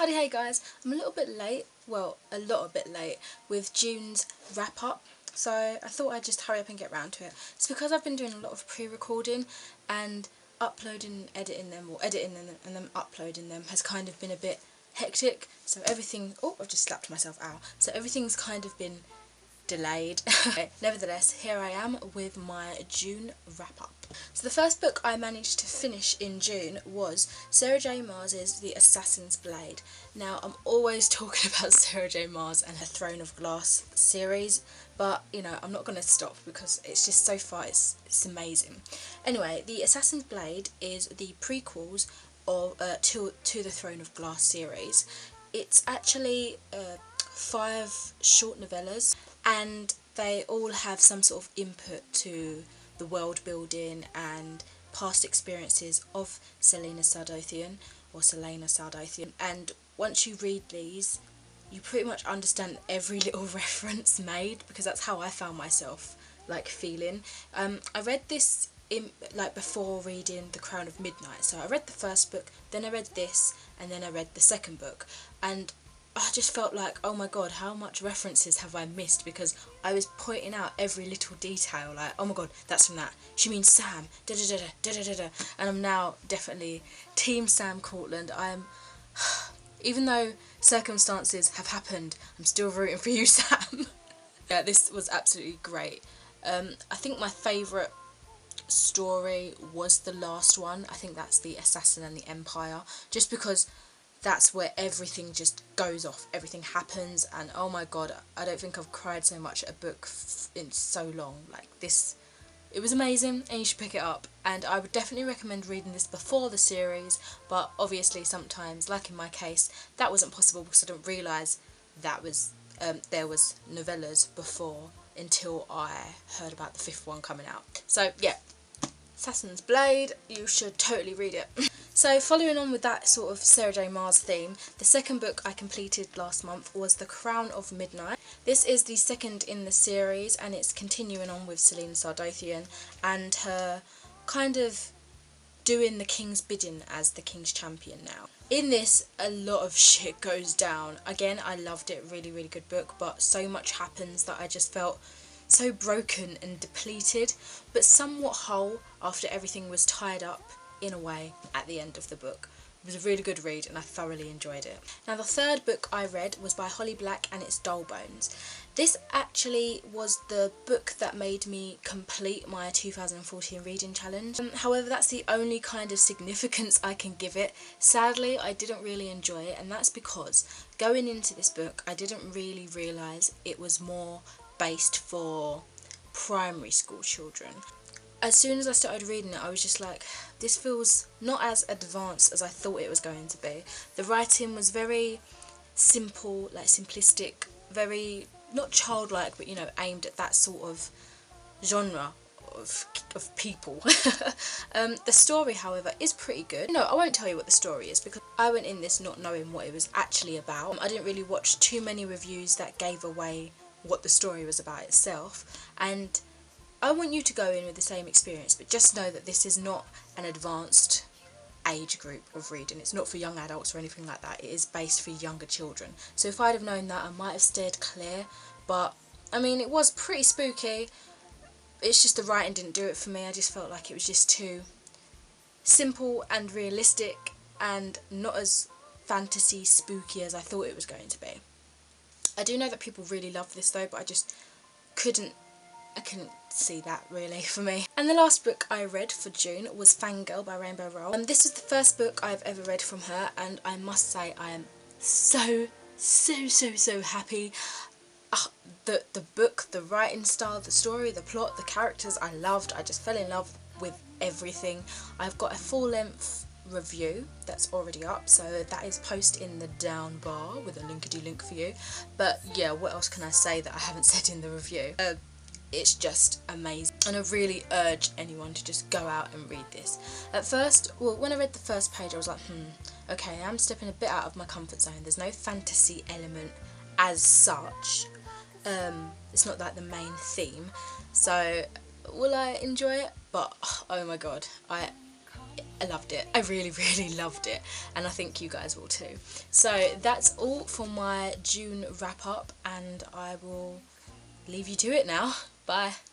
Howdee-haie guys, I'm a little bit late, well a lot bit late with June's wrap up, so I thought I'd just hurry up and get round to it. It's because I've been doing a lot of pre-recording and uploading, editing them, or editing them and then uploading them has kind of been a bit hectic, so everything, oh I've just slapped myself out, so everything's kind of been delayed. Nevertheless, here I am with my June wrap up. So the first book I managed to finish in June was Sarah J Maas's The Assassin's Blade. Now I'm always talking about Sarah J Maas and her Throne of Glass series, but you know I'm not going to stop because it's just so far it's amazing. Anyway, The Assassin's Blade is the prequels of to the Throne of Glass series. It's actually 5 short novellas, and they all have some sort of input to the world building and past experiences of Selena Sardothien, and once you read these you pretty much understand every little reference made, because that's how I found myself like feeling. I read this before reading The Crown of Midnight, so I read the first book, then I read this, and then I read the second book, and I just felt like, oh my god, how much references have I missed, because I was pointing out every little detail, like, oh my god, that's from that, she means Sam, da da da da da da da, and I'm now definitely Team Sam Courtland. Even though circumstances have happened, I'm still rooting for you, Sam. Yeah, this was absolutely great. I think my favourite story was the last one. I think that's The Assassin and the Empire, just because that's where everything just goes off, everything happens, and oh my god, I don't think I've cried so much at a book in so long. Like this, it was amazing and you should pick it up, and I would definitely recommend reading this before the series, but obviously sometimes, like in my case, that wasn't possible because I didn't realise that was there was novellas before until I heard about the 5th one coming out. So yeah, Assassin's Blade, you should totally read it. So following on with that sort of Sarah J Maas theme, the second book I completed last month was The Crown of Midnight. This is the second in the series, and it's continuing on with Selena Sardothien and her kind of doing the king's bidding as the king's champion now. In this, a lot of shit goes down. Again, I loved it, really, really good book, but so much happens that I just felt so broken and depleted, but somewhat whole after everything was tied up in a way at the end of the book. It was a really good read and I thoroughly enjoyed it. Now the third book I read was by Holly Black and it's Dull Bones. This actually was the book that made me complete my 2014 reading challenge. However, that's the only kind of significance I can give it. Sadly, I didn't really enjoy it, and that's because going into this book I didn't really realise it was more based for primary school children. As soon as I started reading it, I was just like, this feels not as advanced as I thought it was going to be. The writing was very simple, like simplistic, very, not childlike, but you know, aimed at that sort of genre of people. The story, however, is pretty good. No, I won't tell you what the story is because I went in this not knowing what it was actually about. I didn't really watch too many reviews that gave away what the story was about itself, and I want you to go in with the same experience, but just know that this is not an advanced age group of reading. It's not for young adults or anything like that. It is based for younger children. So if I'd have known that, I might have steered clear, but I mean, it was pretty spooky. It's just the writing didn't do it for me. I just felt like it was just too simple and realistic and not as fantasy spooky as I thought it was going to be. I do know that people really love this though, but I just couldn't see that really for me. And the last book I read for June was Fangirl by Rainbow Rowell. This is the first book I've ever read from her, and I must say I am so happy. The book, the writing style, the story, the plot, the characters, I loved. I just fell in love with everything. I've got a full-length review that's already up, so that is posted in the down bar with a linkity link for you. But yeah, what else can I say that I haven't said in the review? It's just amazing, and I really urge anyone to just go out and read this. At first, well, when I read the first page I was like, okay, I'm stepping a bit out of my comfort zone. There's no fantasy element as such. It's not like the main theme, so will I enjoy it? But oh my god, I loved it. I really, really loved it, and I think you guys will too. So that's all for my June wrap up, and I will leave you to it now. Bye.